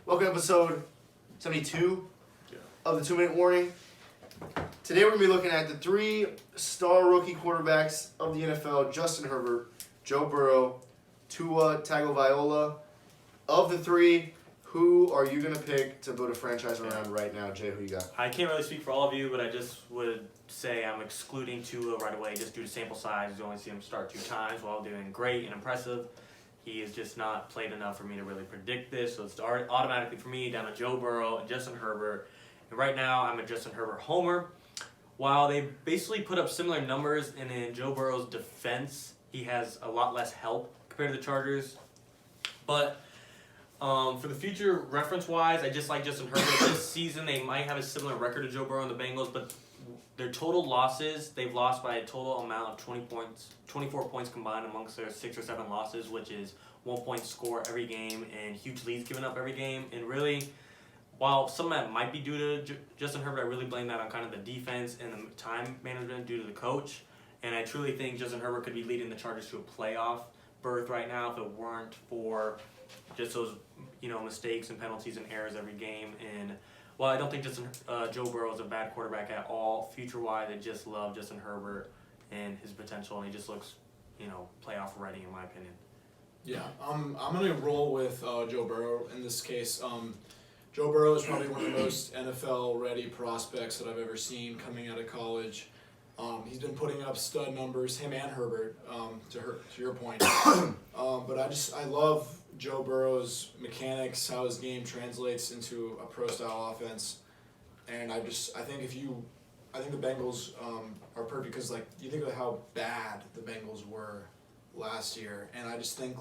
Welcome to episode 72 of the 2 Minute Warning. Today we're going to be looking at the 3 star rookie quarterbacks of the NFL: Justin Herbert, Joe Burrow, Tua Tagovailoa. Of the 3, who are you going to pick to build a franchise around right now? Jay, who you got? I can't really speak for all of you, but I just would say I'm excluding Tua right away just due to sample size. You only see him start 2 times while doing great and impressive. He has just not played enough for me to really predict this, so it's automatically for me down to Joe Burrow and Justin Herbert. And right now, I'm a Justin Herbert homer. While they basically put up similar numbers, and in Joe Burrow's defense, he has a lot less help compared to the Chargers. But for the future, reference-wise, I just like Justin Herbert. This season, they might have a similar record to Joe Burrow and the Bengals, but their total losses, they've lost by a total amount of 24 points combined amongst their 6 or 7 losses, which is 1 point score every game and huge leads given up every game. And really, while some of that might be due to Justin Herbert, I really blame that on kind of the defense and the time management due to the coach. And I truly think Justin Herbert could be leading the Chargers to a playoff berth right now if it weren't for just those mistakes and penalties and errors every game. And while I don't think Joe Burrow is a bad quarterback at all, future-wise, I just love Justin Herbert and his potential, and he just looks, playoff ready in my opinion. Yeah, I'm going to roll with Joe Burrow in this case. Joe Burrow is probably one of the most NFL-ready prospects that I've ever seen coming out of college. He's been putting up stud numbers, him and Herbert, to your point. But I love Joe Burrow's mechanics, how his game translates into a pro-style offense. And I think the Bengals are perfect because, you think of how bad the Bengals were last year. And I just think,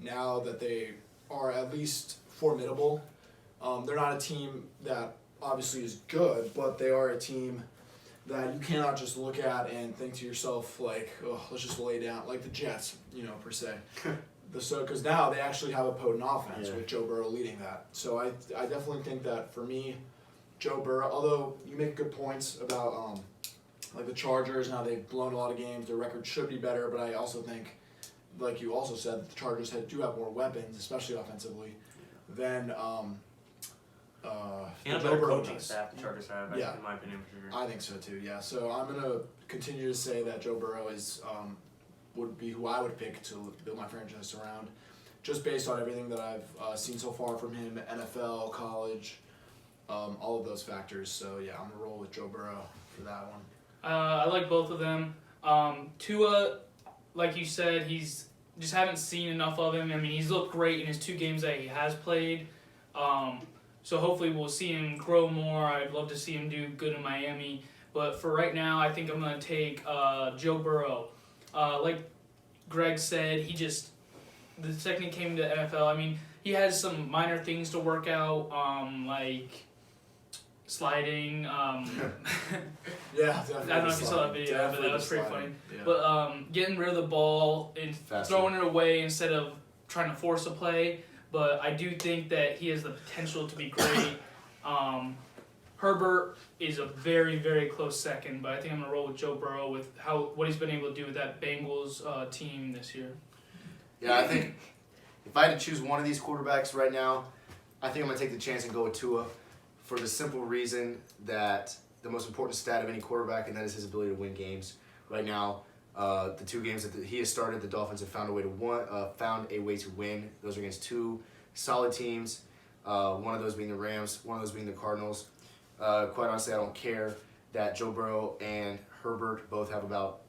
now that they are at least formidable, they're not a team that obviously is good, but they are a team that you cannot just look at and think to yourself, let's just lay down, like the Jets, per se. Because now they actually have a potent offense with Joe Burrow leading that. So I definitely think that for me, Joe Burrow, although you make good points about the Chargers and how they've blown a lot of games, their record should be better, but I also think, like you also said, the Chargers do have more weapons, especially offensively, than and a better coaching staff the Chargers have, in my opinion, for sure. I think so too, yeah. So I'm going to continue to say that Joe Burrow would be who I would pick to build my franchise around, just based on everything that I've seen so far from him, NFL, college, all of those factors. So yeah, I'm gonna roll with Joe Burrow for that one. I like both of them. Tua, like you said, he's just haven't seen enough of him. I mean, he's looked great in his 2 games that he has played. So hopefully we'll see him grow more. I'd love to see him do good in Miami. But for right now, I think I'm going to take Joe Burrow. Like Greg said, the second he came to the NFL, I mean, he has some minor things to work out, like sliding. Yeah, definitely. I don't know if you saw that video, but that was pretty funny. Yeah. But getting rid of the ball and throwing it away instead of trying to force a play. But I do think that he has the potential to be great. Herbert is a very, very close second, but I think I'm going to roll with Joe Burrow with what he's been able to do with that Bengals team this year. Yeah, I think if I had to choose one of these quarterbacks right now, I think I'm going to take the chance and go with Tua for the simple reason that the most important stat of any quarterback, and that is his ability to win games. Right now, the 2 games that he has started, the Dolphins have found a way to win. Those are against 2 solid teams. One of those being the Rams, one of those being the Cardinals. Quite honestly, I don't care that Joe Burrow and Herbert both have about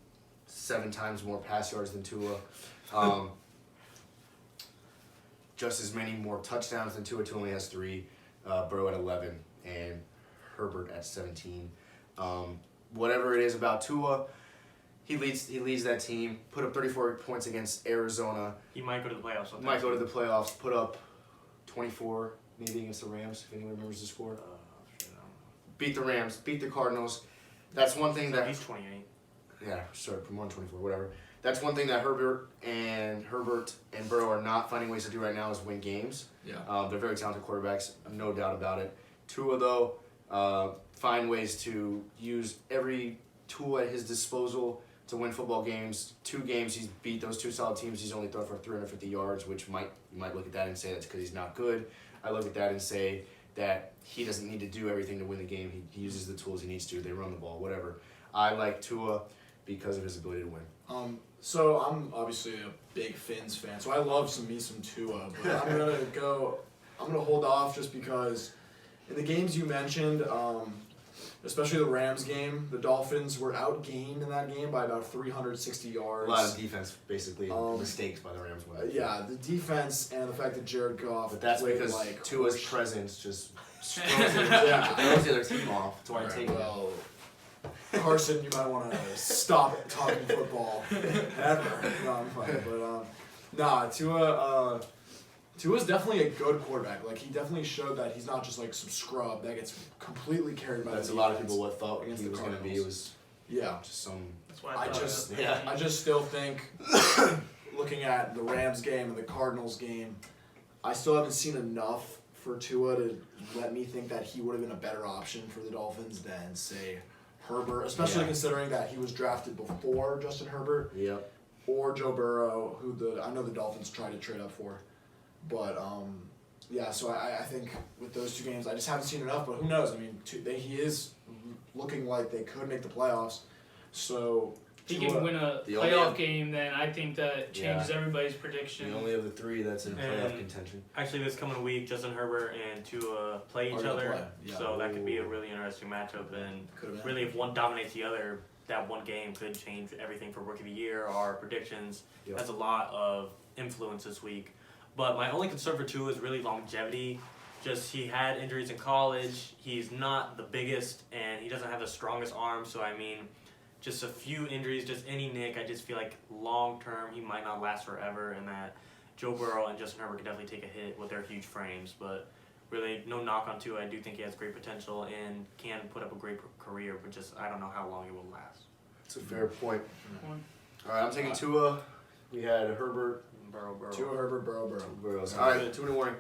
7 times more pass yards than Tua. Just as many more touchdowns than Tua. Tua only has 3. Burrow at 11 and Herbert at 17. Whatever it is about Tua, he leads that team. Put up 34 points against Arizona. He might go to the playoffs. Might go to the playoffs. Put up 24 maybe against the Rams, if anyone remembers the score. Beat the Rams. Beat the Cardinals. That's one thing that... He's 28. Yeah, sorry, from 124, whatever. That's one thing that Herbert and Burrow are not finding ways to do right now is win games. Yeah. They're very talented quarterbacks, no doubt about it. Tua, though, find ways to use every tool at his disposal to win football games. 2 games he's beat those 2 solid teams. He's only thrown for 350 yards, which you might look at that and say that's because he's not good. I look at that and say that he doesn't need to do everything to win the game. He uses the tools he needs to. They run the ball, whatever. I like Tua because of his ability to win. So I'm obviously a big Finns fan, so I love some Tua, but I'm gonna hold off just because in the games you mentioned, especially the Rams game, the Dolphins were outgained in that game by about 360 yards. A lot of defense, basically, mistakes by the Rams. Yeah, the defense and the fact that Jared Goff. But that's played because like Tua's presence just throws Yeah. the other team off. That's why I take it. Well, Carson, you might want to stop talking football ever. No, I'm fine. But Tua's definitely a good quarterback. Like, he definitely showed that he's not just like some scrub that gets completely carried by. That's the a lot of defense people what thought he against was the going to be. It Cardinals. was just some. That's why I just still think, looking at the Rams game and the Cardinals game, I still haven't seen enough for Tua to let me think that he would have been a better option for the Dolphins than, say, Herbert, especially considering that he was drafted before Justin Herbert. Yep. Or Joe Burrow, who I know the Dolphins tried to trade up for. But, so I think with those two games, I just haven't seen enough, but who knows? I mean, he is looking like they could make the playoffs. So If he can win a playoff game, then I think that changes everybody's prediction. The only of the three that's in playoff contention. Actually, this coming week, Justin Herbert and Tua play each other, so that could be a really interesting matchup. And really, if one dominates the other, that one game could change everything for Rookie of the Year, our predictions. Yep. That's a lot of influence this week. But my only concern for Tua is really longevity. Just he had injuries in college. He's not the biggest, and he doesn't have the strongest arm. So I mean, just a few injuries, just any nick. I just feel like long term he might not last forever, and that Joe Burrow and Justin Herbert could definitely take a hit with their huge frames. But really, no knock on Tua. I do think he has great potential and can put up a great career, but just I don't know how long it will last. That's a fair point. Mm-hmm. All right, I'm taking Tua. We had Herbert. Burrow. Tua, Herbert, Burrow. All right, 2 in the morning.